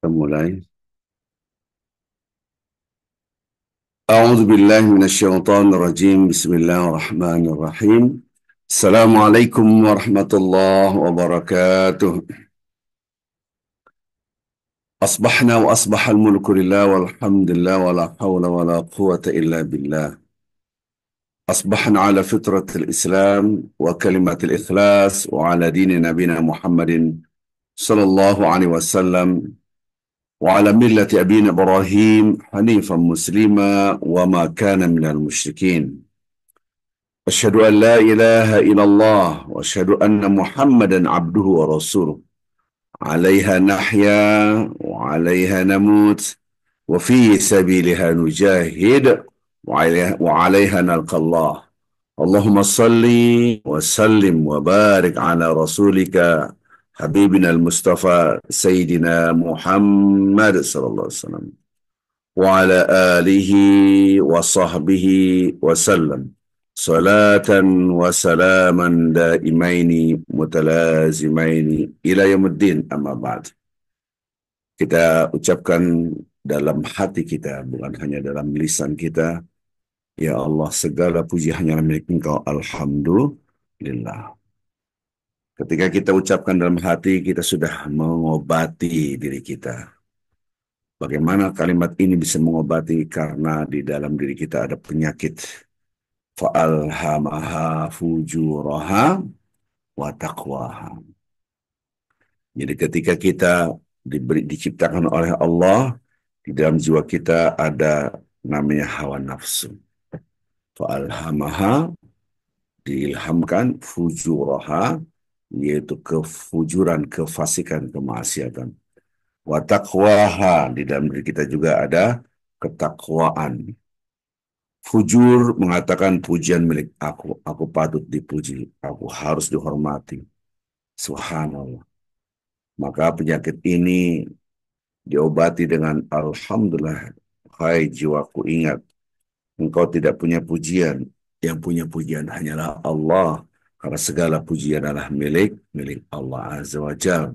Kita mulai. A'udzu billahi minasyaitonir rajim. Bismillahirrahmanirrahim. Assalamualaikum warahmatullahi wabarakatuh. Asbahna wa asbahal mulku lillah walhamdulillah wa la hawla wa la quwwata illa billah. أصبحنا على فطرة الإسلام وكلمة الإخلاص وعلى دين نبينا محمد صلى الله عليه وسلم وعلى ملة أبينا إبراهيم حنيفا مسلما وما كان من المشركين. أشهد أن لا إله إلا الله وأشهد أن محمدا عبده ورسوله. عليها نحيا وعليها نموت وفي سبيلها نجاهد وعليها نلقى الله. اللهم صل وسلم وبارك على رسولك حبيبنا المصطفى سيدنا محمد صلى الله عليه وسلم وعلى آله وصحبه وسلم صلاة وسلاما دائمين متلازمين إلى يوم الدين. Amma ba'd. Kita ucapkan dalam hati kita, bukan hanya dalam lisan kita, ya Allah, segala puji hanya milik Engkau, alhamdulillah. Ketika kita ucapkan dalam hati, kita sudah mengobati diri kita. Bagaimana kalimat ini bisa mengobati? Karena di dalam diri kita ada penyakit. Fa'alhamaha fujuraha wa taqwaha. Jadi ketika kita diciptakan oleh Allah, di dalam jiwa kita ada namanya hawa nafsu. Fa'alhamaha, diilhamkan, fujuraha, yaitu kefujuran, kefasikan, kemaksiatan. Wa taqwaha, di dalam diri kita juga ada ketakwaan. Fujur mengatakan pujian milik aku patut dipuji, aku harus dihormati. Subhanallah. Maka penyakit ini diobati dengan alhamdulillah. Hai jiwaku, ingat, engkau tidak punya pujian, yang punya pujian hanyalah Allah, karena segala pujian adalah milik Allah Azza wa Jalla.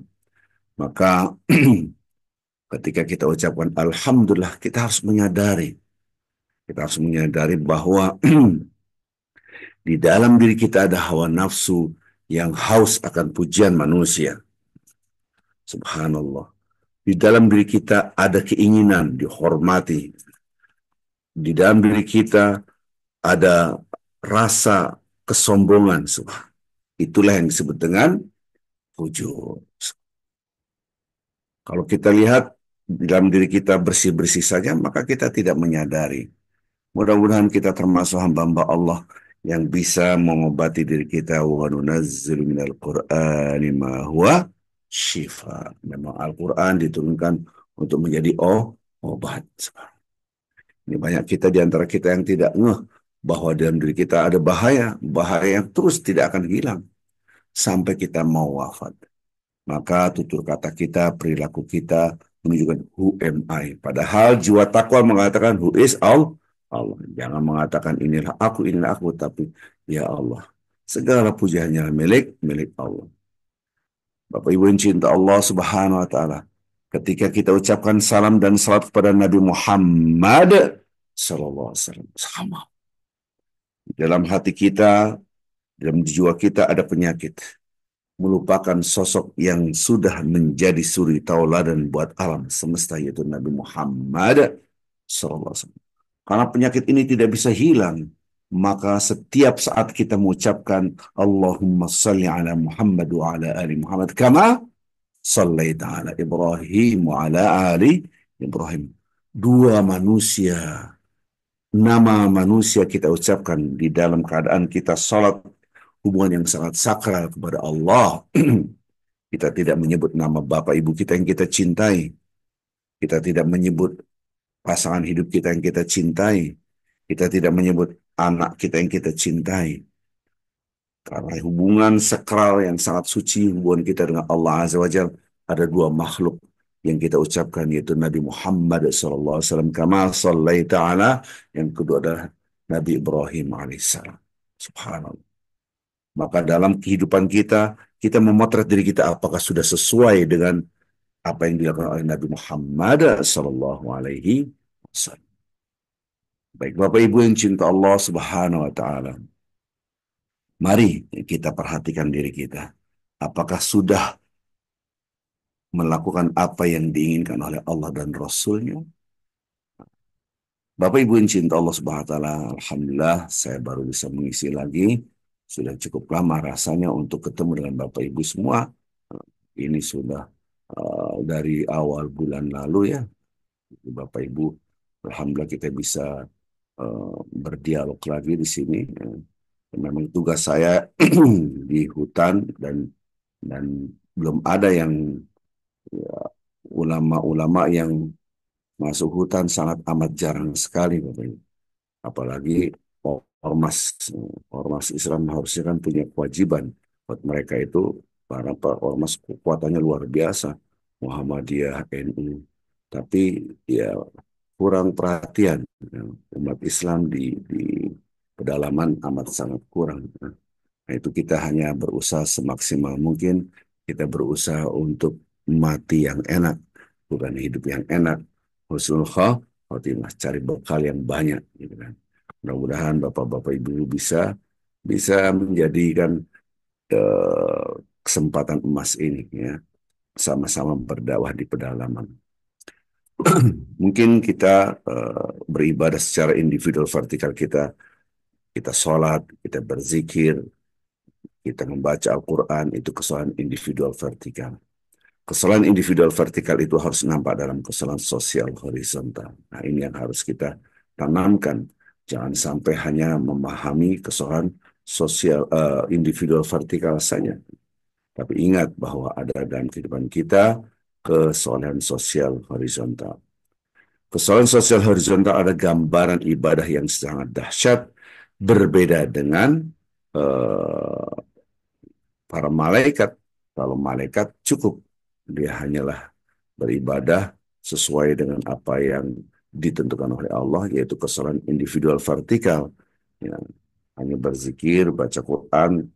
Maka ketika kita ucapkan alhamdulillah, kita harus menyadari bahwa di dalam diri kita ada hawa nafsu yang haus akan pujian manusia. Subhanallah. Di dalam diri kita ada keinginan dihormati. Di dalam diri kita ada rasa kesombongan. Itulah yang disebut dengan fujur. Kalau kita lihat di dalam diri kita bersih-bersih saja, maka kita tidak menyadari. Mudah-mudahan kita termasuk hamba-hamba Allah yang bisa mengobati diri kita. Wa nunazzilu minal Qur'ani ma huwa syifa. Memang Al-Quran diturunkan untuk menjadi obat. Ini banyak kita di antara kita yang tidak ngeh bahwa dalam diri kita ada bahaya yang terus tidak akan hilang sampai kita mau wafat. Maka tutur kata kita, perilaku kita menunjukkan who am I. Padahal jiwa takwa mengatakan who is Allah. Jangan mengatakan inilah aku, tapi ya Allah, segala pujiannya milik Allah. Bapak Ibu yang cinta Allah Subhanahu wa taala, ketika kita ucapkan salam dan salat kepada Nabi Muhammad sallallahu alaihi wasallam, sama. Dalam hati kita, dalam jiwa kita ada penyakit, melupakan sosok yang sudah menjadi suri tauladan buat alam semesta, yaitu Nabi Muhammad sallallahu alaihi wasallam. Karena penyakit ini tidak bisa hilang, maka setiap saat kita mengucapkan Allahumma salli ala Muhammad wa ala ali Muhammad kama sallaita ala Ibrahim wa ala ali Ibrahim. Dua manusia, nama manusia kita ucapkan di dalam keadaan kita salat, hubungan yang sangat sakral kepada Allah. Kita tidak menyebut nama bapak ibu kita yang kita cintai. Kita tidak menyebut pasangan hidup kita yang kita cintai. Kita tidak menyebut anak kita yang kita cintai. Karena hubungan sakral yang sangat suci, hubungan kita dengan Allah Azza wa Jalla, ada dua makhluk yang kita ucapkan, yaitu Nabi Muhammad SAW, kama sallaita ala, yang kedua adalah Nabi Ibrahim alaihissalam. Subhanallah. Maka dalam kehidupan kita memotret diri kita apakah sudah sesuai dengan apa yang dilakukan oleh Nabi Muhammad Sallallahu Alaihi Wasallam. Baik, Bapak Ibu yang cinta Allah Subhanahu Wa Taala, mari kita perhatikan diri kita. Apakah sudah melakukan apa yang diinginkan oleh Allah dan Rasulnya? Bapak Ibu yang cinta Allah Subhanahu Wa Taala, Alhamdulillah saya baru bisa mengisi lagi. Sudah cukup lama rasanya untuk ketemu dengan Bapak Ibu semua. Ini sudah dari awal bulan lalu ya, Bapak Ibu. Alhamdulillah kita bisa berdialog lagi di sini. Memang tugas saya di hutan dan belum ada yang ya, ulama-ulama yang masuk hutan sangat amat jarang sekali, Bapak Ibu. Apalagi ormas ormas Islam harusnya kan punya kewajiban buat mereka itu para ormas kekuatannya luar biasa, Muhammadiyah, NU, tapi ya kurang perhatian ya, umat Islam di pedalaman amat sangat kurang. Nah, itu kita hanya berusaha semaksimal mungkin, kita berusaha untuk mati yang enak, bukan hidup yang enak. Husnul khotimah, cari bekal yang banyak, gitu kan. Mudah-mudahan Bapak-Bapak Ibu bisa bisa menjadikan eh, kesempatan emas ini ya, sama-sama berdakwah di pedalaman. Mungkin kita beribadah secara individual vertikal kita, kita sholat, kita berzikir, kita membaca Al-Quran, itu kesalahan individual vertikal. Kesalahan individual vertikal itu harus nampak dalam kesalahan sosial horizontal. Nah, ini yang harus kita tanamkan. Jangan sampai hanya memahami kesalahan sosial individual vertikal saja. Tapi ingat bahwa ada dalam kehidupan kita kesalahan sosial horizontal. Kesalahan sosial horizontal ada gambaran ibadah yang sangat dahsyat, berbeda dengan eh, para malaikat. Kalau malaikat cukup, dia hanyalah beribadah sesuai dengan apa yang ditentukan oleh Allah, yaitu kesalahan individual vertikal. Ya, hanya berzikir, baca Quran,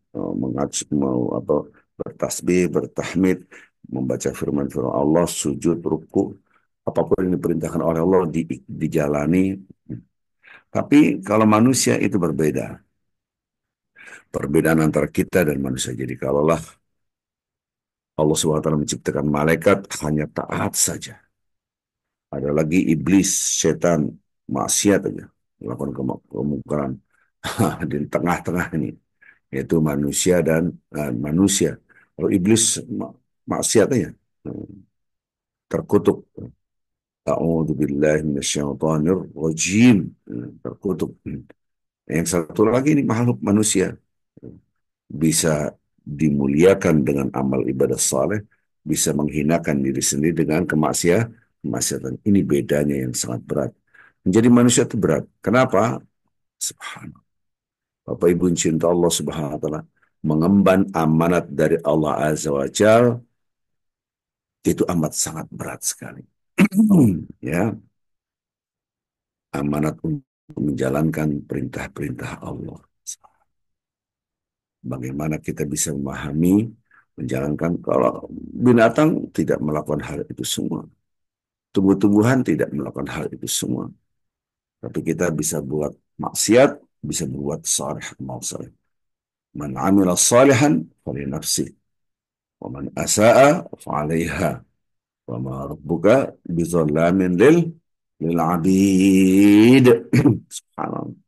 mau apa, bertasbih, bertahmid, membaca firman-firman Allah, sujud, ruku, apapun yang diperintahkan oleh Allah dijalani. Tapi kalau manusia itu berbeda. Perbedaan antara kita dan manusia. Jadi kalaulah Allah SWT menciptakan malaikat hanya taat saja. Ada lagi iblis, setan, maksiat aja, melakukan kemungkaran di tengah-tengah ini, yaitu manusia dan manusia. Kalau iblis maksiat aja, terkutuk. A'udzubillahi minasyaitonir rajim, terkutuk. Yang satu lagi ini makhluk manusia bisa dimuliakan dengan amal ibadah saleh, bisa menghinakan diri sendiri dengan kemaksiatan. Ini bedanya yang sangat berat. Menjadi manusia itu berat. Kenapa? Subhanallah. Bapak Ibu cinta Allah Subhanahu wa taala, mengemban amanat dari Allah Azza wa Jal itu amat sangat berat sekali. Ya, amanat untuk menjalankan perintah-perintah Allah. Bagaimana kita bisa memahami, menjalankan, kalau binatang tidak melakukan hal itu semua. Tumbuh-tumbuhan tidak melakukan hal itu semua. Tapi kita bisa buat maksiat, bisa berbuat salih, amal salih. Man amila salihan fali nafsi, wa man asa'a fa'alaiha, wa ma rabbuka bizallamin lil abid. Subhanallah.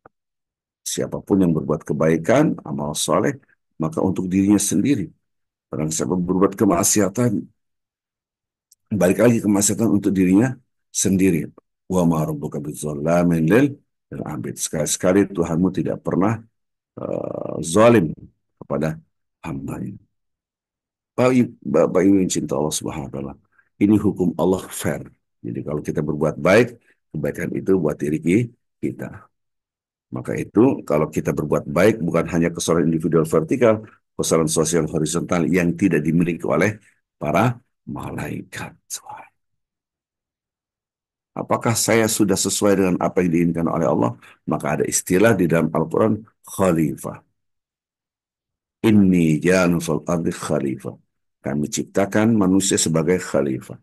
Siapapun yang berbuat kebaikan, amal saleh, maka untuk dirinya sendiri. Barang siapa berbuat kemaksiatan, balik lagi kemaksiatan untuk dirinya sendiri. Wa ma rabbuka bizallamin lil abid. Sekali-sekali Tuhanmu tidak pernah zalim kepada hamba-Nya. Bapak Ibu yang cinta Allah Subhanahu wa taala. Ini hukum Allah fair. Jadi kalau kita berbuat baik, kebaikan itu buat diri kita. Maka itu kalau kita berbuat baik bukan hanya kesalahan individual vertikal, kesalahan sosial horizontal yang tidak dimiliki oleh para malaikat. Apakah saya sudah sesuai dengan apa yang diinginkan oleh Allah? Maka ada istilah di dalam Al-Quran, khalifah. Inni ja'alun fil ardi khalifah. Kami ciptakan manusia sebagai khalifah.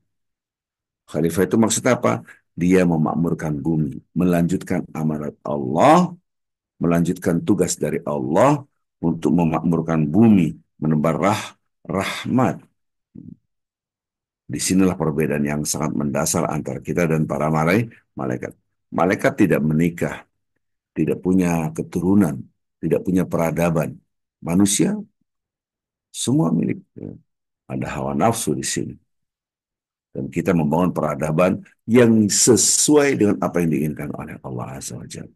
Khalifah itu maksudnya apa? Dia memakmurkan bumi, melanjutkan amanat Allah, melanjutkan tugas dari Allah untuk memakmurkan bumi, menebar rahmat. Disinilah perbedaan yang sangat mendasar antara kita dan para malaikat. Malaikat tidak menikah, tidak punya keturunan, tidak punya peradaban. Manusia semua milik. Ada hawa nafsu di sini. Dan kita membangun peradaban yang sesuai dengan apa yang diinginkan oleh Allah Azza wa Jalla.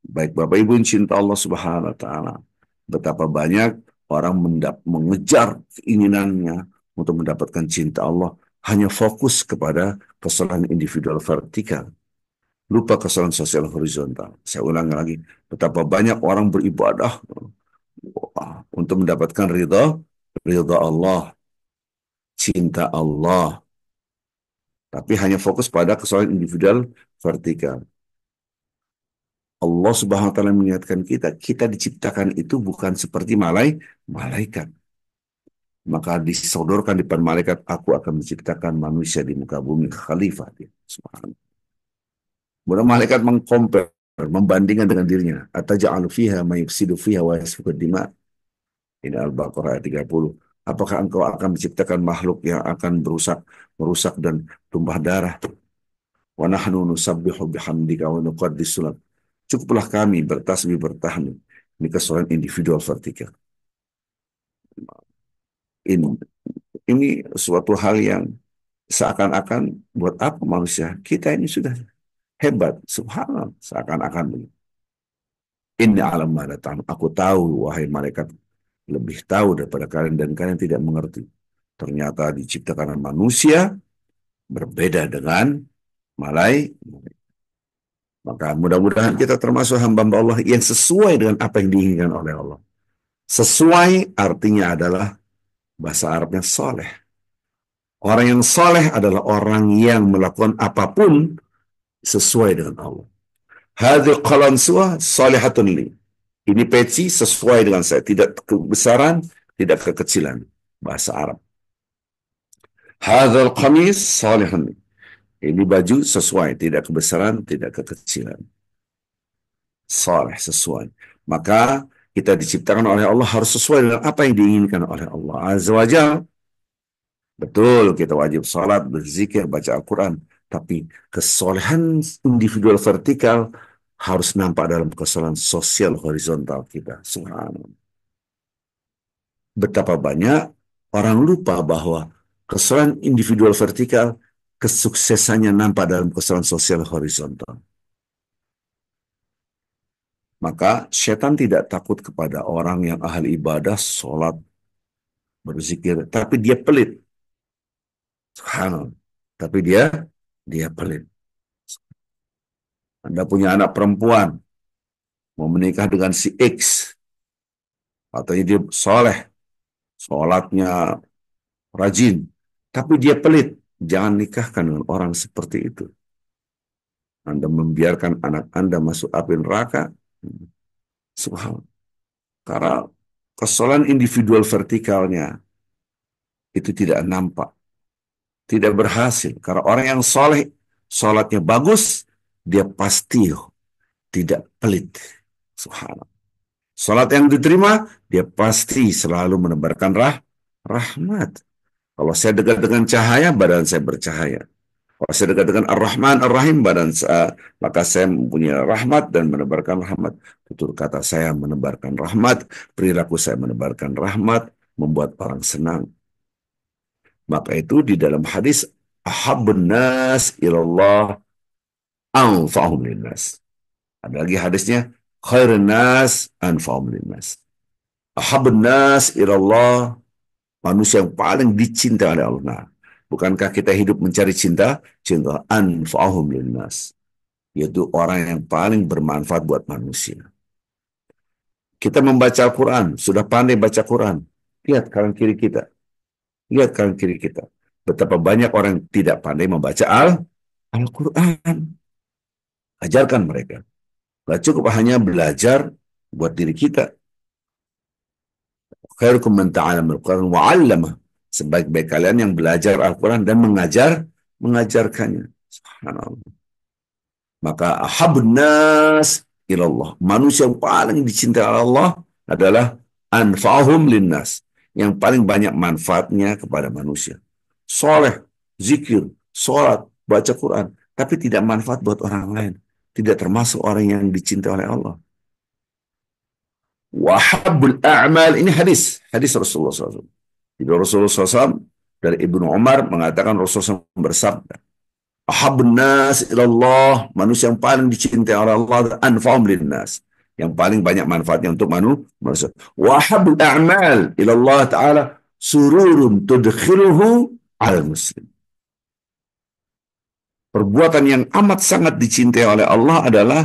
Baik Bapak Ibu yang cinta Allah Subhanahu wa taala. Betapa banyak orang mengejar keinginannya untuk mendapatkan cinta Allah hanya fokus kepada kesalahan individual vertikal. Lupa kesalahan sosial horizontal. Saya ulangi lagi, betapa banyak orang beribadah untuk mendapatkan ridha Allah, cinta Allah, tapi hanya fokus pada kesalahan individual vertikal. Allah Subhanahu wa taala mengingatkan kita, kita diciptakan itu bukan seperti malaikat. Maka disodorkan di depan malaikat, aku akan menciptakan manusia di muka bumi, khalifah dia. Subhanallah. Kemudian malaikat mengcompare, membandingkan dengan dirinya. Ataja'alu fiha ma yufsidu fiha wa yasfiku dima. Ini Al-Baqarah ayat 30. Apakah engkau akan menciptakan makhluk yang akan merusak dan tumpah darah? Wa nahnu nusabbihu bihamdika wa nuqaddisu lak. Cukuplah kami bertasbih bertahmid. Ini kesalahan individual vertikal. Ini, ini suatu hal yang seakan-akan buat apa manusia? Kita ini sudah hebat, subhanallah, seakan-akan begitu. Ini alam mana tahu. Aku tahu, wahai malaikat, lebih tahu daripada kalian dan kalian tidak mengerti. Ternyata diciptakan manusia berbeda dengan malaikat. Maka mudah-mudahan kita termasuk hamba-hamba Allah yang sesuai dengan apa yang diinginkan oleh Allah. Sesuai artinya adalah bahasa Arabnya soleh. Orang yang soleh adalah orang yang melakukan apapun sesuai dengan Allah. Hadhi qalansuwa salihatun li. Ini peci sesuai dengan saya. Tidak kebesaran, tidak kekecilan. Bahasa Arab. Hadzal qamis salihun li. Ini baju sesuai. Tidak kebesaran, tidak kekecilan. Saleh, sesuai. Maka kita diciptakan oleh Allah harus sesuai dengan apa yang diinginkan oleh Allah Azza wa Jalla. Betul, kita wajib salat, berzikir, baca Al-Quran. Tapi kesolehan individual vertikal harus nampak dalam kesalahan sosial horizontal kita. Subhanallah. Betapa banyak orang lupa bahwa kesalahan individual vertikal kesuksesannya nampak dalam kesalahan sosial horizontal. Maka setan tidak takut kepada orang yang ahli ibadah, sholat, berzikir, tapi dia pelit. Subhanallah. Tapi dia pelit. Anda punya anak perempuan, mau menikah dengan si X, katanya dia soleh, sholatnya rajin, tapi dia pelit. Jangan nikahkan dengan orang seperti itu. Anda membiarkan anak Anda masuk api neraka. Subhanallah. Karena kesalahan individual vertikalnya itu tidak nampak, tidak berhasil. Karena orang yang soleh, sholatnya bagus, dia pasti tidak pelit. Subhanallah. Salat yang diterima, dia pasti selalu menebarkan rahmat. Kalau saya dekat dengan cahaya, badan saya bercahaya. Kalau saya dekat dengan Ar-Rahman, Ar-Rahim, maka saya mempunyai rahmat dan menebarkan rahmat. Tutur kata saya menebarkan rahmat, perilaku saya menebarkan rahmat, membuat orang senang. Maka itu di dalam hadis, ahabbun nas ilallah anfa'hum linnas. Ada lagi hadisnya, khairun nas anfa'hum linnas. Ahabbun nas ilallah, manusia yang paling dicintai oleh Allah. Nah, bukankah kita hidup mencari cinta? Cinta anfa'hum linnas, yaitu orang yang paling bermanfaat buat manusia. Kita membaca Al-Quran, sudah pandai baca Quran. Lihat kanan kiri kita. Lihat kanan kiri kita. Betapa banyak orang yang tidak pandai membaca Al-Quran. Ajarkan mereka. Gak cukup hanya belajar buat diri kita. Khairukum man ta'allama al-Quran wa 'allamah. Sebaik-baik kalian yang belajar Al-Quran dan mengajarkannya. Subhanallah. Maka ahabun nas ilallah. Manusia yang paling dicintai oleh Allah adalah anfa'hum linnas. Yang paling banyak manfaatnya kepada manusia. Soleh, zikir, sholat, baca Quran. Tapi tidak manfaat buat orang lain. Tidak termasuk orang yang dicintai oleh Allah. Wahabul a'mal. Ini hadis. Hadis Rasulullah SAW. Jadi Rasulullah SAW dari Ibnu Umar mengatakan Rasulullah SAW bersabda, Ahabun nas ilallah, manusia yang paling dicintai oleh Allah, anfa'um linnas, yang paling banyak manfaatnya untuk manusia. Wa ahabul a'mal ilallah ta'ala, sururun tudkhiluhu al muslim. Perbuatan yang amat sangat dicintai oleh Allah adalah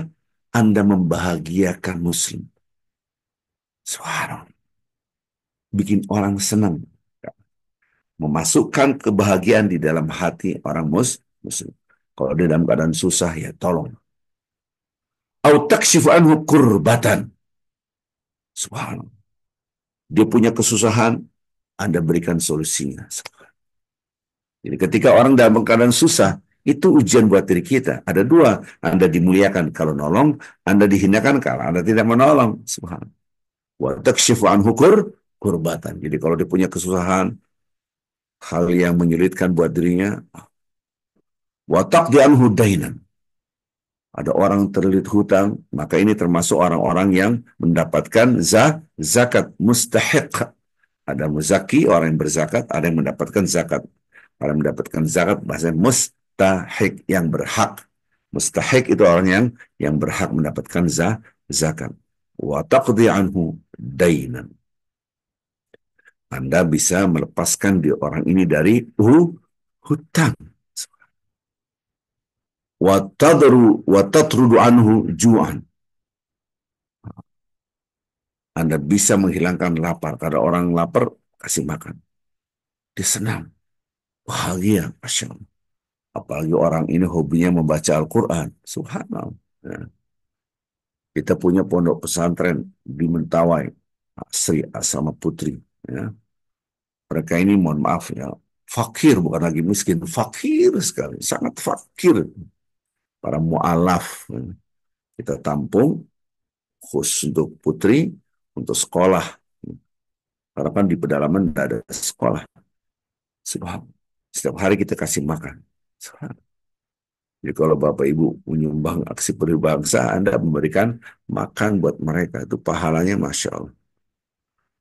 Anda membahagiakan muslim. Subhanallah. Bikin orang senang. Memasukkan kebahagiaan di dalam hati orang muslim. Kalau dia dalam keadaan susah, ya tolong. Au takshifu anhu kurbatan. Subhanallah. Dia punya kesusahan, Anda berikan solusinya. Jadi ketika orang dalam keadaan susah, itu ujian buat diri kita. Ada dua, Anda dimuliakan kalau nolong, Anda dihinakan kalau Anda tidak menolong. Subhanallah. Wa takshifu anhu kurbatan. Jadi kalau dia punya kesusahan, hal yang menyulitkan buat dirinya, wa taqdi anhu dainan. Ada orang terlilit hutang, maka ini termasuk orang-orang yang mendapatkan zakat mustahiq. Ada muzaki, orang yang berzakat, ada yang mendapatkan zakat. Orang yang mendapatkan zakat bahasanya mustahik, yang berhak. Mustahik itu orang yang berhak mendapatkan zakat. Wa taqdi anhu dainan. Anda bisa melepaskan di orang ini dari hutang. Wa tatrudu anhu ju'an. Anda bisa menghilangkan lapar. Kalau orang lapar, kasih makan. Dia senang, bahagia, Masya Allah. Apalagi orang ini hobinya membaca Al-Quran. Subhanallah. Ya. Kita punya pondok pesantren di Mentawai, Sri Asrama Putri. Ya. Mereka ini, mohon maaf ya, fakir, bukan lagi miskin. Fakir sekali, sangat fakir. Para mu'alaf. Ya. Kita tampung, khusus untuk putri, untuk sekolah. Karena kan di pedalaman tidak ada sekolah. Subhanallah. Setiap hari kita kasih makan. Subhanallah. Jadi kalau Bapak Ibu menyumbang aksi berbangsa, Anda memberikan makan buat mereka. Itu pahalanya Masya Allah.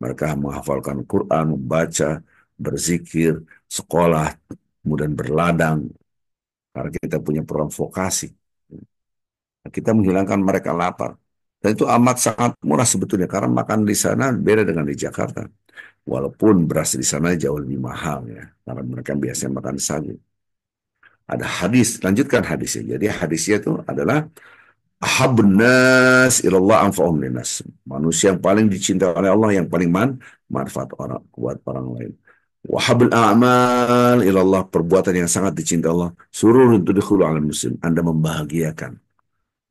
Mereka menghafalkan Quran, membaca, berzikir, sekolah, kemudian berladang. Karena kita punya program vokasi. Kita menghilangkan mereka lapar. Dan itu amat sangat murah sebetulnya. Karena makan di sana beda dengan di Jakarta. Walaupun beras di sana jauh lebih mahal ya. Karena mereka biasanya makan sagu. Ada hadis, lanjutkan hadisnya. Jadi hadisnya itu adalah ahabun nas ilallah anfa'hum linnas. Manusia yang paling dicintai oleh Allah, yang paling manfaat orang buat orang lain. Wahabul a'mal ilallah, perbuatan yang sangat dicintai Allah. Sururun tudkhulu 'ala muslim. Anda membahagiakan,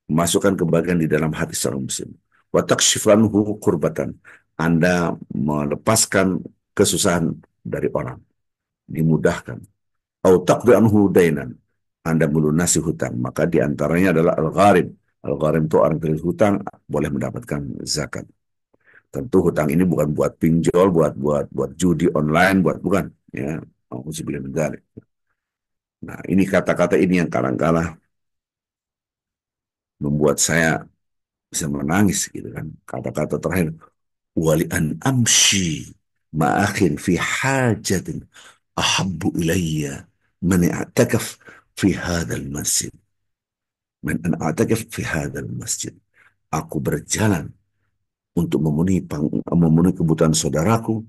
memasukkan kebahagiaan di dalam hati seorang muslim. Wa takshifanhu kurbatan. Anda melepaskan kesusahan dari orang, dimudahkan. Au taqdi anhu dainan. Anda melunasi hutang, maka diantaranya adalah al-gharim. Al-gharim itu orang terlilit hutang boleh mendapatkan zakat. Tentu hutang ini bukan buat pinjol, buat judi online, bukan. Ya, auzubillah min dzalik. Nah, ini kata-kata ini yang kadang-kala membuat saya bisa menangis gitu kan. Kata-kata terakhir, wali an amshi ma'akhin fi hajatin ahabbu ilayya man i'takaf fi hadzal masjid. Man an i'takaf fi hadzal masjid. Aku berjalan untuk memenuhi kebutuhan saudaraku,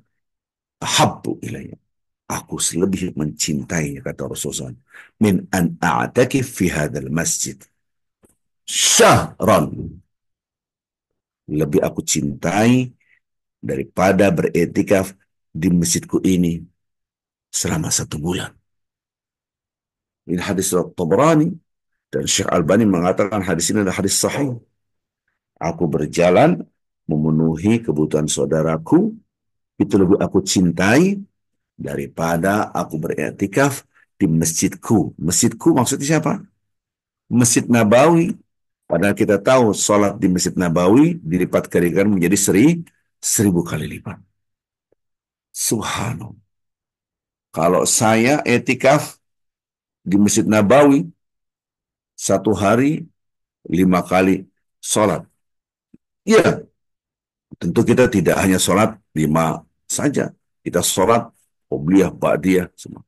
ahabbu ilayya. Aku lebih mencintainya, kata Rasulullah, min an a'takif fi hadzal masjid syahran. Lebih aku cintai daripada beretikaf di masjidku ini selama 1 bulan. Ini hadis Tabrani dan Syekh Albani mengatakan hadis ini adalah hadis sahih. Aku berjalan memenuhi kebutuhan saudaraku, itu lebih aku cintai daripada aku beriktikaf di masjidku. Masjidku maksudnya siapa? Masjid Nabawi. Padahal kita tahu sholat di Masjid Nabawi dilipat gandakan menjadi 1.000 kali lipat. Subhanallah. Kalau saya etikaf di Masjid Nabawi, satu hari 5 kali sholat. Ya, tentu kita tidak hanya sholat 5 saja. Kita sholat qobliyah, ba'diyah, semua.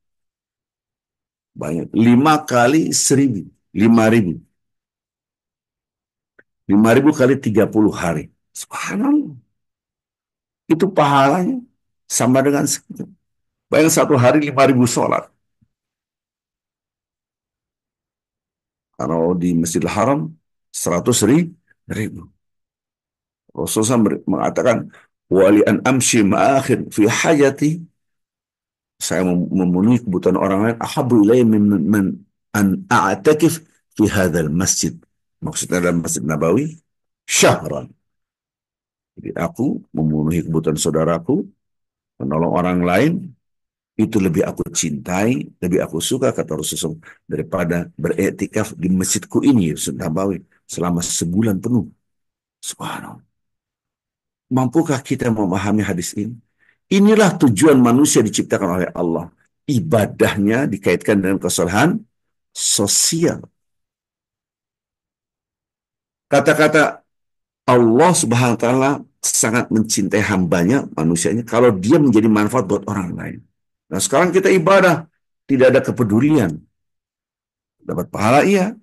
Banyak. 5 kali 1.000. 5.000. 5.000 kali 30 hari. Subhanallah. Itu pahalanya sama dengan segitu. Bayang satu hari 5.000 sholat. Kalau di Masjidil Haram 100.000. Rasulullah mengatakan, wali an amshi ma'akhir fi hajati, saya memenuhi kebutuhan orang lain, ahabu ilayya min an a'takif fi hadzal masjid. Maksudnya dalam Masjid Nabawi syahran. Jadi aku memenuhi kebutuhan saudaraku, menolong orang lain, itu lebih aku cintai, lebih aku suka, kata Rasulullah, daripada beriktikaf di masjidku ini, Masjid Nabawi, selama sebulan penuh. Subhanallah. Mampukah kita memahami hadis ini? Inilah tujuan manusia diciptakan oleh Allah. Ibadahnya dikaitkan dengan kesalahan sosial. Kata-kata Allah Subhanahu wa taala sangat mencintai hambanya, manusianya, kalau dia menjadi manfaat buat orang lain. Nah, sekarang kita ibadah, tidak ada kepedulian. Dapat pahala iya,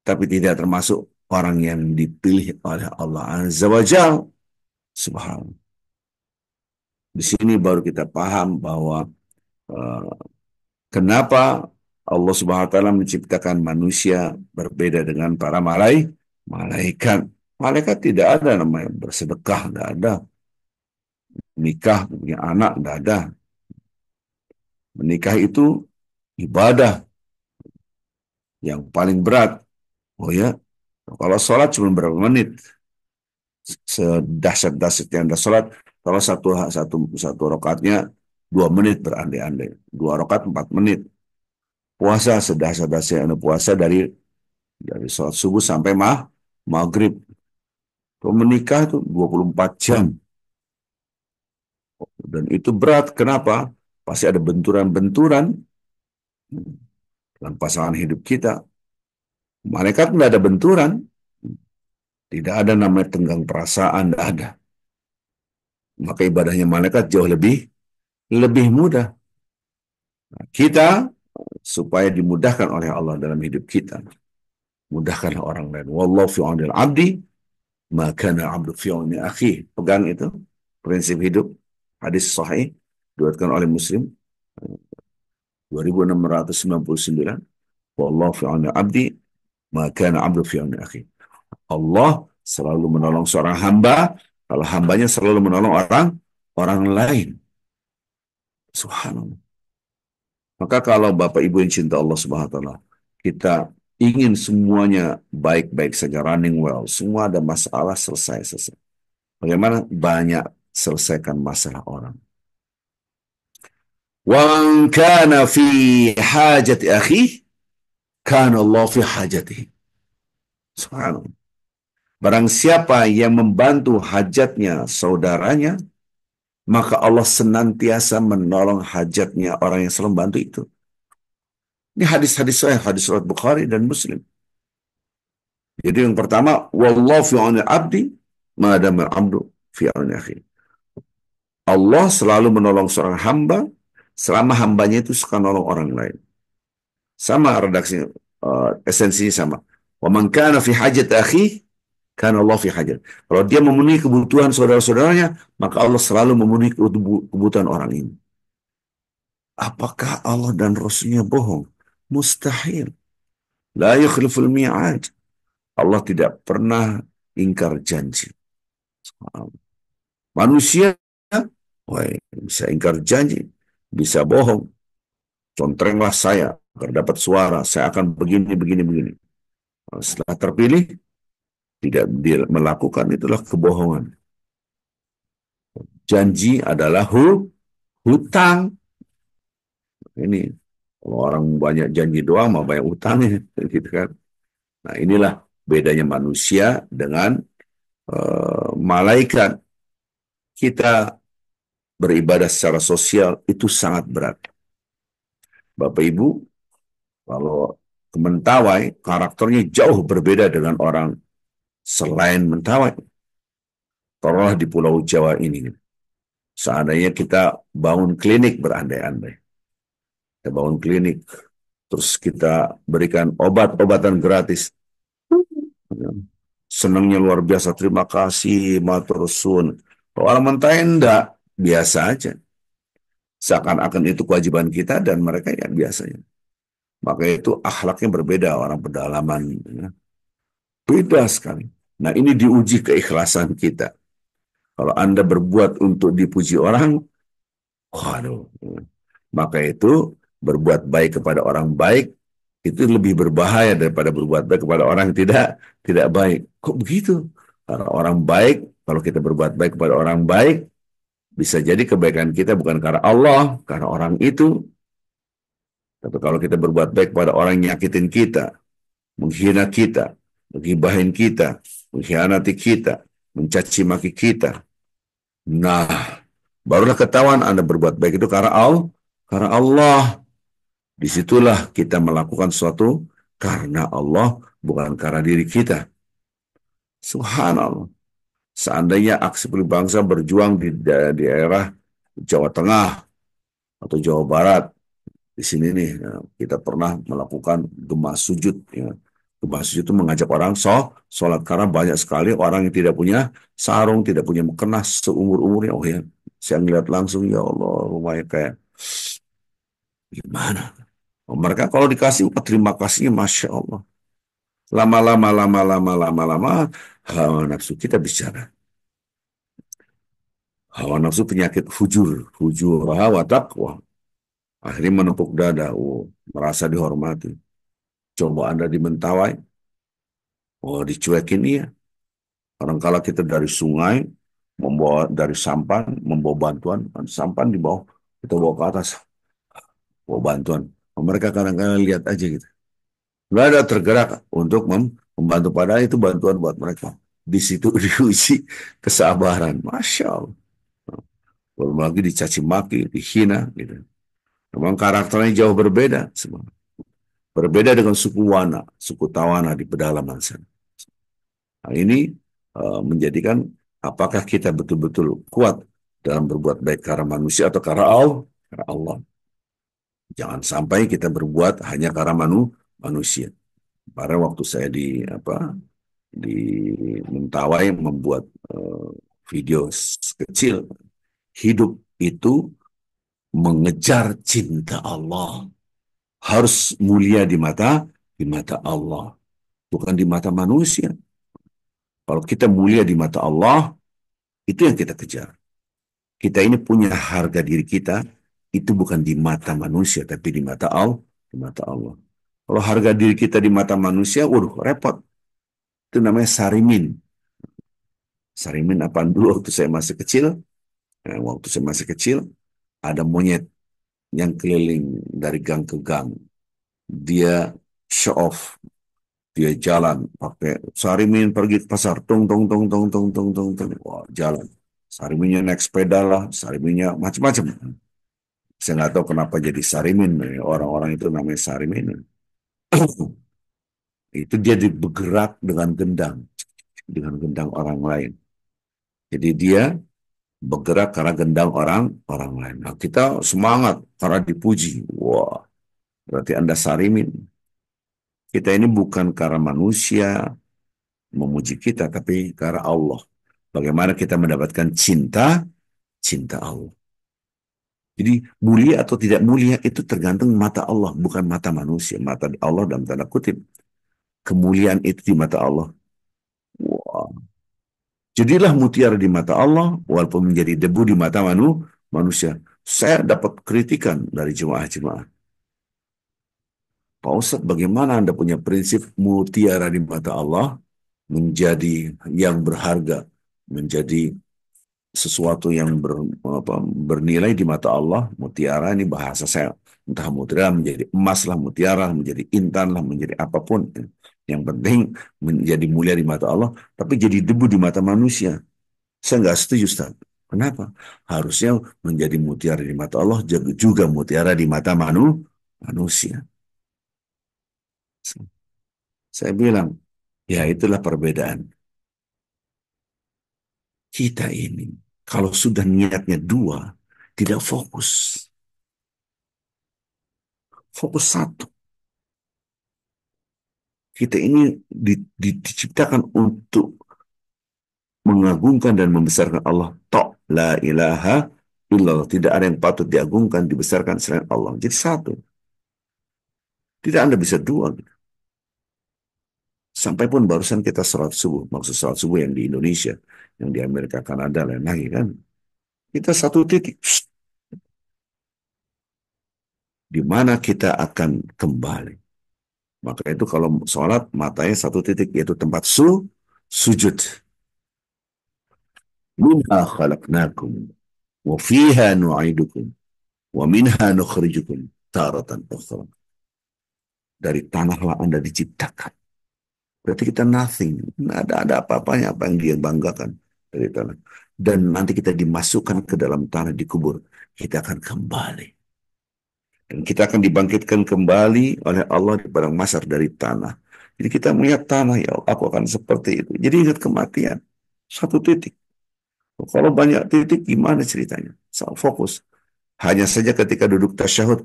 tapi tidak termasuk orang yang dipilih oleh Allah Azza wa Jalla. Subhanallah. Di sini baru kita paham bahwa uh, kenapa Allah Subhanahu wa taala menciptakan manusia berbeda dengan para malaikat. Malaikat tidak ada namanya bersedekah, tidak ada. Nikah, punya anak, tidak ada. Menikah itu ibadah yang paling berat. Oh ya, kalau sholat cuma berapa menit? Sedahsyat-dahsyatnya Anda sholat, kalau satu rakaatnya 2 menit berandai-andai. 2 rakaat 4 menit. Puasa sedahsyat-dahsyatnya Anda puasa dari sholat subuh sampai maghrib. Kalau menikah itu 24 jam. Dan itu berat. Kenapa? Pasti ada benturan-benturan dalam pasangan hidup kita. Malaikat tidak ada benturan. Tidak ada namanya tenggang perasaan. Tidak ada. Maka ibadahnya malaikat jauh lebih mudah. Nah, kita supaya dimudahkan oleh Allah dalam hidup kita. Mudahkanlah orang lain. Wallahu fi aunil abdi, maka abdu fi auni akhi. Pegang itu prinsip hidup. Hadis sahih diriwayatkan oleh Muslim 2699. Wallahu fi auni abdi, maka abdu fi auni akhi. Allah selalu menolong seorang hamba kalau hambanya selalu menolong orang lain. Subhanallah. Maka kalau Bapak Ibu yang cinta Allah Subhanahu wa taala, kita ingin semuanya baik-baik saja, running well, semua ada masalah selesai. Bagaimana? Banyak selesaikan masalah orang. Wa kana fi hajati akhi, kana Allah fi hajatihi. Subhanallah. Barang siapa yang membantu hajatnya saudaranya, maka Allah senantiasa menolong hajatnya orang yang selalu membantu itu. Ini hadis-hadis sahih, hadis riwayat Bukhari dan Muslim. Jadi yang pertama, wallahu fi auni abdi, madam al-abdu fi auni akhi. Allah selalu menolong seorang hamba selama hambanya itu suka nolong orang lain. Sama redaksinya, esensinya sama. Wa man kana fi hajat akhi, kana Allah fi hajat. Kalau dia memenuhi kebutuhan saudara-saudaranya, maka Allah selalu memenuhi kebutuhan orang ini. Apakah Allah dan Rasulnya bohong? Mustahil. La yukhliful mi'ad. Allah tidak pernah ingkar janji. Manusia, wah, bisa ingkar janji, bisa bohong. Contrenglah saya, agar dapat suara, saya akan begini. Setelah terpilih, tidak melakukan, itulah kebohongan. Janji adalah hutang. Ini kalau orang banyak janji doang mah banyak utangnya, gitu kan. Nah, inilah bedanya manusia dengan malaikat. Kita beribadah secara sosial itu sangat berat. Bapak Ibu, kalau ke Mentawai, karakternya jauh berbeda dengan orang selain Mentawai. Taruhlah di Pulau Jawa ini. Seandainya kita bangun klinik berandai-andai. Kita bangun klinik, terus kita berikan obat-obatan gratis. Senangnya luar biasa, terima kasih, matur suwun. Kalau orang Mentawai enggak, biasa aja. Seakan-akan itu kewajiban kita dan mereka ya biasanya. Maka itu akhlaknya berbeda orang pedalaman. Ya. Beda sekali. Nah, ini diuji keikhlasan kita. Kalau Anda berbuat untuk dipuji orang, waduh. Maka itu berbuat baik kepada orang baik itu lebih berbahaya daripada berbuat baik kepada orang yang tidak baik. Kok begitu? Karena orang baik, kalau kita berbuat baik kepada orang baik, bisa jadi kebaikan kita bukan karena Allah, karena orang itu. Tapi kalau kita berbuat baik kepada orang yang nyakitin kita, menghina kita, menggibahin kita, mengkhianati kita, mencaci maki kita. Nah, barulah ketahuan Anda berbuat baik itu karena Allah. Karena Allah. Disitulah kita melakukan sesuatu karena Allah, bukan karena diri kita. Subhanallah. Seandainya aksi bangsa berjuang di daerah Jawa Tengah atau Jawa Barat, di sini nih ya, kita pernah melakukan gemah sujud. Ya. Gemah sujud itu mengajak orang sholat karena banyak sekali orang yang tidak punya sarung, tidak punya mukena seumur-umurnya. Oh ya, saya ngeliat langsung ya Allah, rumahnya kayak gimana? Oh, mereka kalau dikasih terima kasihnya Masya Allah. Lama-lama, lama-lama, lama-lama, hawa nafsu kita bicara. Hawa nafsu penyakit hujur, hujur hawa takwa. Akhirnya menepuk dada, oh, merasa dihormati. Coba Anda di Mentawai, oh dicuekin iya. Kadang-kala kita dari sungai, membawa dari sampan, membawa bantuan, kan sampan di bawah, kita bawa ke atas, bawa bantuan. Mereka kadang-kadang lihat aja gitu. Nggak ada tergerak untuk membantu, padahal itu bantuan buat mereka. Di situ diuji kesabaran. Masya Allah. Belum lagi dicaci maki, dihina. Gitu. Memang karakternya jauh berbeda. Semua. Berbeda dengan suku Wana, suku Tawana di pedalaman sana. Nah, ini menjadikan apakah kita betul-betul kuat dalam berbuat baik karena manusia atau karena Allah. Karena Allah. Jangan sampai kita berbuat hanya karena manusia. Pada waktu saya di Mentawai membuat video kecil, hidup itu mengejar cinta Allah, harus mulia di mata Allah, bukan di mata manusia. Kalau kita mulia di mata Allah, itu yang kita kejar. Kita ini punya harga diri kita, itu bukan di mata manusia, tapi di mata Allah. Di mata Allah. Kalau harga diri kita di mata manusia, waduh, repot. Itu namanya sarimin. Sarimin apa dulu waktu saya masih kecil? Waktu saya masih kecil, ada monyet yang keliling dari gang ke gang. Dia show off, dia jalan pakai Sarimin pergi ke pasar, tung tung tung tung tung tung tung tung, wah, jalan. Sariminnya naik sepeda lah, Sariminnya macam-macam. Saya nggak tahu kenapa jadi Sarimin, orang-orang itu namanya Sarimin. Itu dia bergerak dengan gendang orang lain. Jadi dia bergerak karena gendang orang lain. Nah, kita semangat karena dipuji. Wah, berarti Anda Sarimin. Kita ini bukan karena manusia memuji kita, tapi karena Allah. Bagaimana kita mendapatkan cinta Allah. Jadi mulia atau tidak mulia itu tergantung mata Allah, bukan mata manusia. Mata Allah dalam tanda kutip. Kemuliaan itu di mata Allah. Wah. Jadilah mutiara di mata Allah, walaupun menjadi debu di mata manusia. Saya dapat kritikan dari jemaah-jemaah. Pak Ustadz, bagaimana Anda punya prinsip mutiara di mata Allah menjadi yang berharga, menjadi sesuatu yang bernilai di mata Allah? Mutiara ini bahasa saya, Entah mutiara menjadi emas lah, mutiara menjadi intan lah, menjadi apapun. Yang penting menjadi mulia di mata Allah, tapi jadi debu di mata manusia. Saya nggak setuju, Ustaz. Kenapa? Harusnya menjadi mutiara di mata Allah, juga mutiara di mata manusia. Saya bilang, ya itulah perbedaan. Kita ini, kalau sudah niatnya dua, tidak fokus. Fokus satu. Kita ini diciptakan untuk mengagungkan dan membesarkan Allah. Tok, la ilaha illallah. Tidak ada yang patut diagungkan, dibesarkan selain Allah. Jadi satu. Tidak Anda bisa dua. Sampai pun barusan kita sholat subuh. Maksud sholat subuh yang di Indonesia, yang di Amerika, Kanada, lain lagi kan. Kita satu titik. Di mana kita akan kembali. Maka itu kalau sholat, matanya satu titik, yaitu tempat sujud. Minha khalaqnakum, wa fiha nu'idukum, wa minha nukhrijukum taratan ukhra. Dari tanahlah Anda diciptakan. Berarti kita nothing. Nggak ada apa-apanya apa yang dia banggakan dari tanah. Dan nanti kita dimasukkan ke dalam tanah, dikubur. Kita akan kembali. Dan kita akan dibangkitkan kembali oleh Allah di padang mahsyar dari tanah. Jadi kita melihat tanah, ya aku akan seperti itu. Jadi ingat kematian. Satu titik. Kalau banyak titik, gimana ceritanya? Sangat fokus. Hanya saja ketika duduk tasyahud,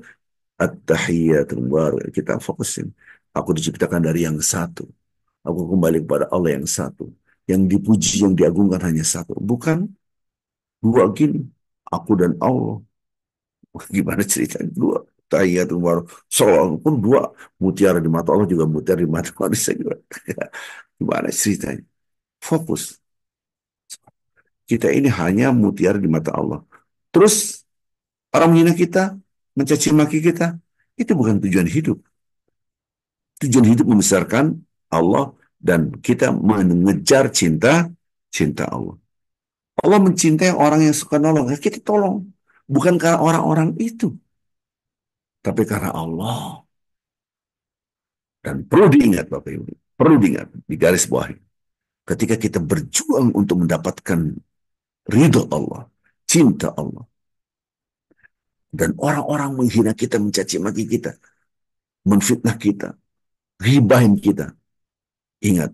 at-tahiyyatul barakatuh, kita fokusin. Aku diciptakan dari yang satu. Aku kembali kepada Allah yang satu. Yang dipuji, yang diagungkan hanya satu. Bukan dua gini. Aku dan Allah. Gimana ceritanya? Dua. Tahiyatul barakatuh. Seolah pun dua. Mutiara di mata Allah juga mutiara di mata manusia juga. Gimana ceritanya? Fokus. Kita ini hanya mutiara di mata Allah. Terus orang menghina kita, mencaci maki kita, itu bukan tujuan hidup. Tujuan hidup membesarkan Allah dan kita mengejar cinta Allah. Allah mencintai orang yang suka nolong. Kita tolong. Bukan karena orang-orang itu. Tapi karena Allah. Dan perlu diingat Bapak Ibu. Perlu diingat. Di garis bawah. Ketika kita berjuang untuk mendapatkan ridho Allah. Cinta Allah. Dan orang-orang menghina kita, mencaci maki kita. Menfitnah kita. Ribahin kita. Ingat.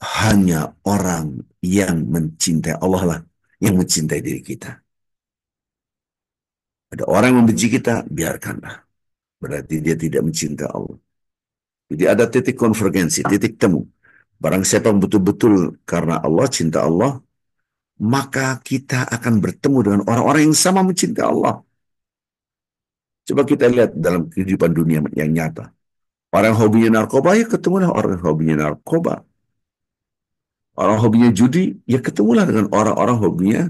Hanya orang yang mencintai Allah lah. Yang mencintai diri kita. Ada orang yang membenci kita, biarkanlah. Berarti dia tidak mencintai Allah. Jadi ada titik konvergensi, titik temu. Barang siapa yang betul-betul karena Allah, cinta Allah, maka kita akan bertemu dengan orang-orang yang sama mencintai Allah. Coba kita lihat dalam kehidupan dunia yang nyata. Orang hobinya narkoba, ya ketemulah orang hobinya narkoba. Orang hobinya judi, ya ketemulah dengan orang-orang hobinya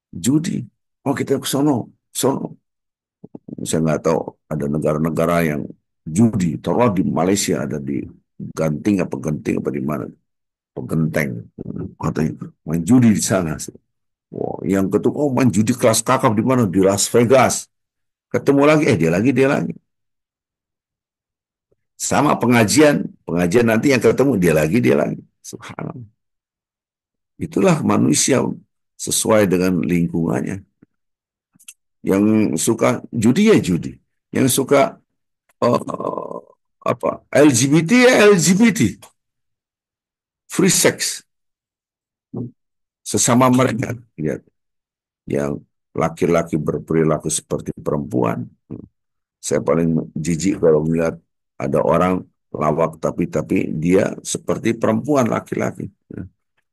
judi. Oh kita ke sono. Saya nggak tahu ada negara-negara yang judi. Taruh di Malaysia ada di Genting apa di mana? Penggenteng katanya main judi di sana. Wow, yang ketemu main judi kelas kakap di mana? Di Las Vegas. Ketemu lagi, dia lagi. Sama pengajian nanti yang ketemu dia lagi. Subhanallah. Itulah manusia sesuai dengan lingkungannya. Yang suka judi ya judi. Yang suka uh, LGBT ya LGBT. Free sex. Sesama mereka. Lihat. Yang laki-laki berperilaku seperti perempuan. Saya paling jijik kalau melihat ada orang lawak tapi dia seperti perempuan laki-laki.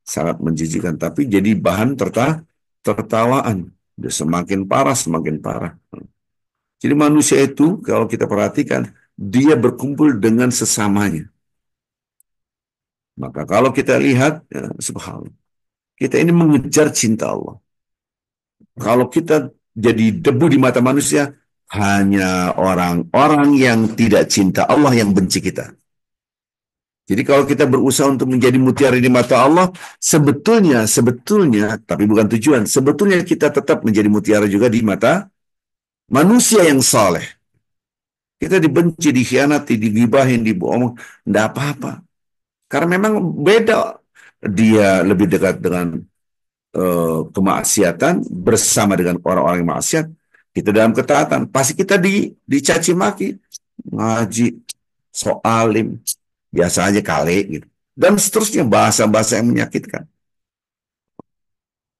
Sangat menjijikkan. Tapi jadi bahan tertawaan. Dia semakin parah. Jadi manusia itu kalau kita perhatikan, dia berkumpul dengan sesamanya. Maka kalau kita lihat, ya, subhanallah, kita ini mengejar cinta Allah. Kalau kita jadi debu di mata manusia, hanya orang-orang yang tidak cinta Allah yang benci kita. Jadi kalau kita berusaha untuk menjadi mutiara di mata Allah, sebetulnya, tapi bukan tujuan, sebetulnya kita tetap menjadi mutiara juga di mata Manusia yang saleh. Kita dibenci, dikhianati, digibahin, dibohong, tidak apa-apa. Karena memang beda. Dia lebih dekat dengan kemaksiatan bersama dengan orang-orang yang maksiat. Kita dalam ketaatan, pasti kita dicaci maki, ngaji, soalim, biasa aja kali gitu. Dan seterusnya bahasa-bahasa yang menyakitkan.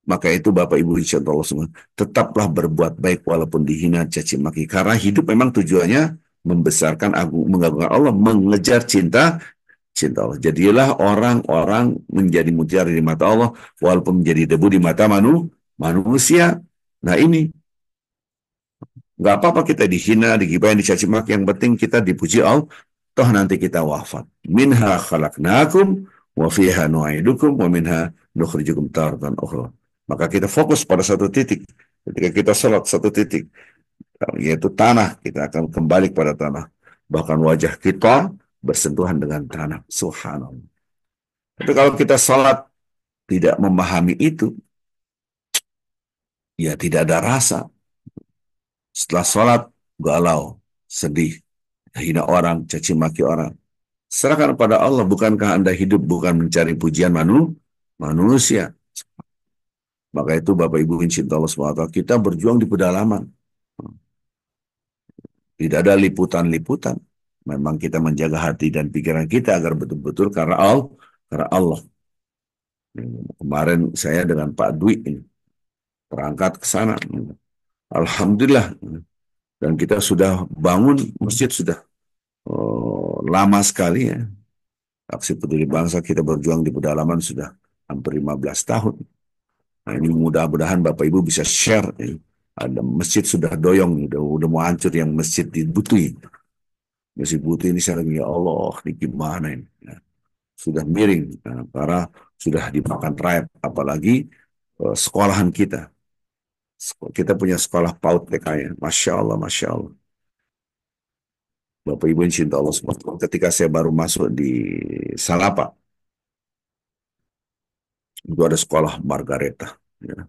Maka itu Bapak Ibu insya Allah semua tetaplah berbuat baik walaupun dihina caci maki. Karena hidup memang tujuannya membesarkan agung mengagungkan Allah, mengejar cinta cinta Allah. Jadilah orang-orang menjadi mutiara di mata Allah walaupun menjadi debu di mata manusia. Nah ini nggak apa-apa kita dihina, digibahin, dicaci maki. Yang penting kita dipuji Allah. Toh nanti kita wafat. Minha khalaqnakum wa fiha nu'idukum wa minha nukhrijukum taratan ukhra. Maka kita fokus pada satu titik. Ketika kita sholat satu titik, yaitu tanah, kita akan kembali kepada tanah. Bahkan wajah kita bersentuhan dengan tanah. Subhanallah. Tapi kalau kita sholat tidak memahami itu, ya tidak ada rasa. Setelah sholat, galau, sedih, hina orang, caci maki orang. Serahkan pada Allah, bukankah Anda hidup bukan mencari pujian manusia? Maka itu Bapak Ibu cinta Allah SWT, kita berjuang di pedalaman. Tidak ada liputan-liputan. Memang kita menjaga hati dan pikiran kita agar betul-betul karena Allah. Kemarin saya dengan Pak Dwi ini berangkat ke sana. Alhamdulillah. Dan kita sudah bangun masjid sudah lama sekali ya. Aksi Peduli Bangsa kita berjuang di pedalaman sudah hampir 15 tahun. Nah ini mudah-mudahan Bapak Ibu bisa share. Ya. Ada masjid sudah doyong, udah mau hancur yang masjid di Butui. Masjid Butui ini saya lagi, ya Allah, ini gimana ini? Ya, sudah miring, karena sudah dimakan rayap. Apalagi sekolahan kita. Kita punya sekolah PAUD TK ya. Masya Allah, Masya Allah. Bapak Ibu yang cinta Allah SWT. Ketika saya baru masuk di Salapa, itu ada sekolah Margareta. Ya.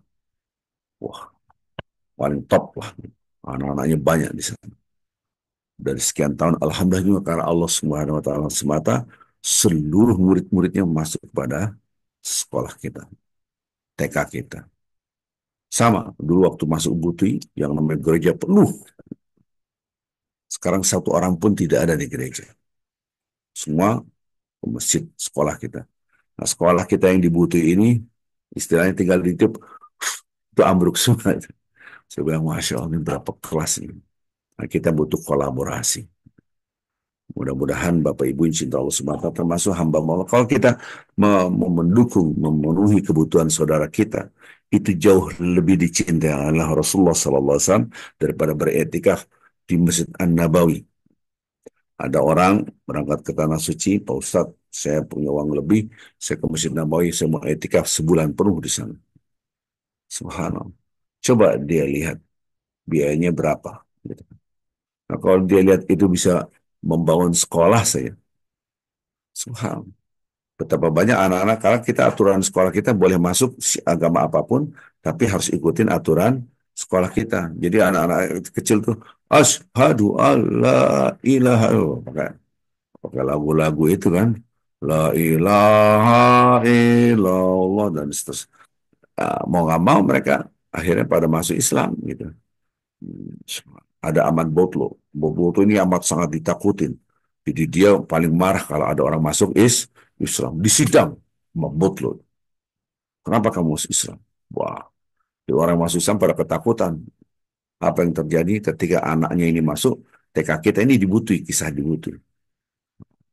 Wah, paling top lah. Anak-anaknya banyak di sana. Dari sekian tahun, Alhamdulillah karena Allah Subhanahu Wa Taala semata, seluruh murid-muridnya masuk kepada sekolah kita, TK kita. Sama, dulu waktu masuk Butui, yang namanya gereja penuh. Sekarang satu orang pun tidak ada di gereja. Semua ke masjid sekolah kita. Nah, sekolah kita yang di Butui ini, istilahnya tinggal ditiup, itu ambruk semua. Saya bilang, Masya Allah, ini berapa kelas ini. Nah, kita butuh kolaborasi. Mudah-mudahan Bapak Ibu yang cinta Allah SWT termasuk hamba Allah. Kalau kita mendukung, memenuhi kebutuhan saudara kita, itu jauh lebih dicintai oleh Rasulullah SAW daripada beretikaf di Masjid An-Nabawi. Ada orang berangkat ke Tanah Suci, Pak Ustadz, saya punya uang lebih, saya ke Masjid Nabawi, saya mau etikaf sebulan penuh di sana. Subhanallah. Coba dia lihat biayanya berapa. Gitu. Nah, kalau dia lihat itu bisa membangun sekolah saya, subhanallah. Betapa banyak anak-anak, karena kita aturan sekolah kita boleh masuk agama apapun, tapi harus ikutin aturan sekolah kita. Jadi anak-anak kecil tuh, asyhadu alla ilaha illallah. Pakai lagu-lagu itu kan. La ilaha illallah dan seterusnya. Mau nggak mau mereka akhirnya pada masuk Islam gitu. Ada Ahmad Botlo. Botlo ini amat sangat ditakutin. Jadi dia paling marah kalau ada orang masuk Islam. Disidang sama Botlo. Kenapa kamu masuk Islam? Wah, orang masuk Islam pada ketakutan. Apa yang terjadi ketika anaknya ini masuk, TK kita ini dibutui, kisah dibutui.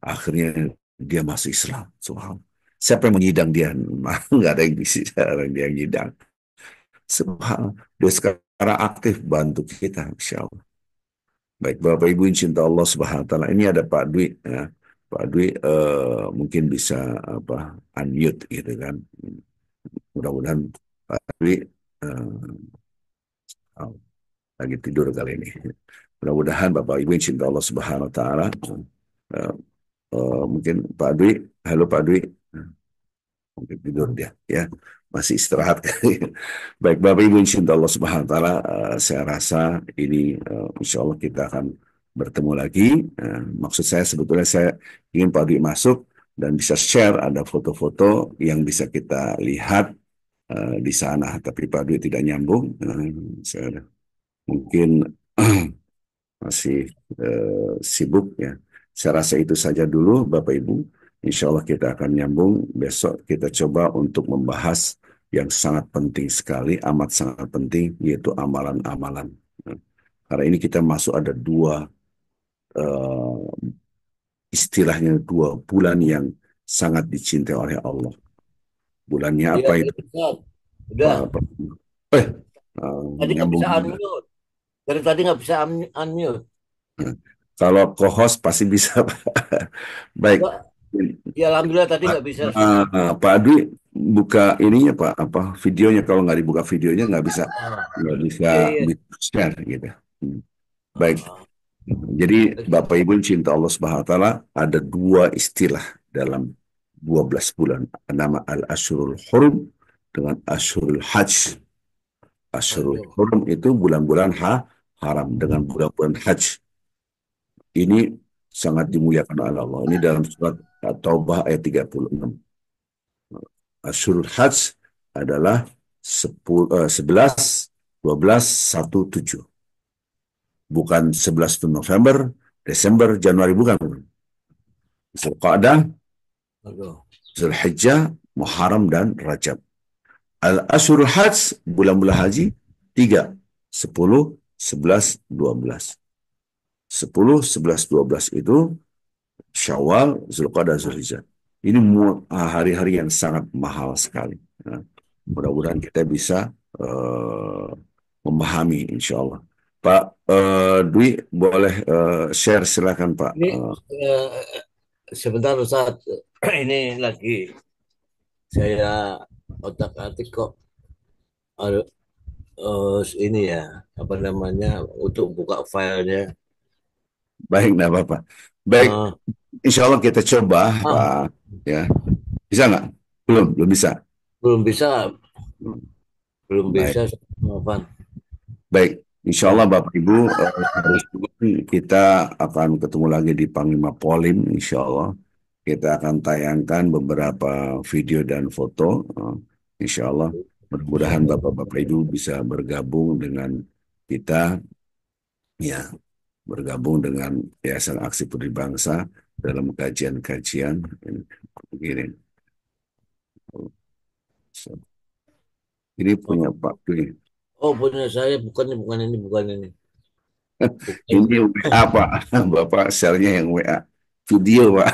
Akhirnya dia masuk Islam. Subhanallah. Siapa yang menyidang dia? Nggak ada yang bisa, dia yang menyidang. Subhanallah. Dia sekarang aktif bantu kita, insya Allah. Baik, Bapak Ibu yang cinta Allah Subhanahu wa taala. Ini ada Pak Dwi ya. Pak Dwi mungkin bisa apa unmute gitu kan. Mudah-mudahan Pak Dwi oh, lagi tidur kali ini. Mudah-mudahan Bapak Ibu yang cinta Allah Subhanahu wa taala uh, mungkin Pak Dwi, halo Pak Dwi. Mungkin tidur dia ya. masih istirahat. Baik, Bapak Ibu, insya Allah Subhanahu wa Ta'ala, saya rasa ini insya Allah kita akan bertemu lagi. Maksud saya sebetulnya saya ingin Pak Dwi masuk dan bisa share ada foto-foto yang bisa kita lihat di sana. Tapi Pak Dwi tidak nyambung. Saya mungkin masih sibuk ya. Saya rasa itu saja dulu Bapak Ibu. Insya Allah kita akan nyambung besok kita coba untuk membahas yang sangat penting sekali, amat sangat penting, yaitu amalan-amalan. Nah, karena ini kita masuk ada dua eh, istilahnya 2 bulan yang sangat dicintai oleh Allah. Bulannya Iya, apa itu? Ustaz. Udah. Apa? Eh, Tadi nggak nyambung bisa juga. unmute. Dari tadi nggak bisa unmute. Nah, kalau co-host pasti bisa. Baik. Nggak. Ya, alhamdulillah tadi Pak nggak bisa, Ustaz. Pak Dwi buka ininya Pak, apa videonya, kalau nggak dibuka videonya Ah, nggak bisa, iya, iya. bisa share gitu. Hmm. Baik, Ah, jadi Bapak Ibu cinta Allah Subhanahu Wa Taala ada dua istilah dalam 12 bulan, nama Al-Ashurul Hurum dengan Ashurul Hajj. Ashurul waduh, Hurum itu bulan-bulan haram dengan bulan-bulan Hajj. Ini sangat dimuliakan oleh Allah. Ini dalam surat At-Taubah ayat 36. Ashurul Hajj adalah 11, 12, 1, 7. Bukan 11 November, Desember, Januari, bukan. Zulqa'dah, waduh, Zulhijjah, Muharram, dan Rajab. Al-Ashurul Hajj, bulan-bulan haji, 3, 10, 11, 12. 10, 11, 12 itu Syawal, Zulqa'dah, Zulhijjah. Ini hari-hari yang sangat mahal sekali. Ya. Mudah-mudahan kita bisa eh, memahami, insya Allah. Pak Dwi, boleh share, silakan Pak. ini eh, sebentar Ustaz. Ini lagi saya otak-atik kok. Aduh, ini ya, apa namanya, untuk buka filenya. Baik, enggak apa-apa. Baik, Eh, insya Allah kita coba, ah, Pak. Ya, bisa nggak? Belum, belum bisa. belum bisa, belum Baik. bisa. Apa? Baik, insya Allah Ya, Bapak Ibu, hari ini kita akan ketemu lagi di Panglima Polim, insya Allah. Kita akan tayangkan beberapa video dan foto, insya Allah. insya Mudah-mudahan Allah. Bapak-Bapak Ibu bisa bergabung dengan kita, ya, bergabung dengan Yayasan Aksi Peduli Bangsa dalam kajian-kajian begini. Ini punya Pak Dwi. Oh, punya saya, bukan, bukan ini, bukan ini. Bukan. Ini WA Pak, Bapak share-nya yang WA. Video Pak.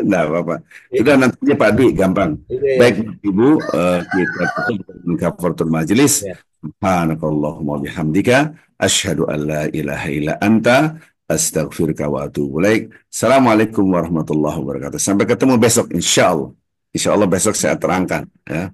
Nah, Bapak. Sudah, nantinya Pak Dwi, gampang. Iya, Baik, ya. Ibu, kita tutup dengan kafaratul majelis. Ya. Subhanakallahumma bihamdika. Asyhadu an la ilaha illa anta. Astaghfirka wa atubu ilaik. Assalamualaikum warahmatullahi wabarakatuh. Sampai ketemu besok, insya Allah. Insya Allah besok saya terangkan. Ya.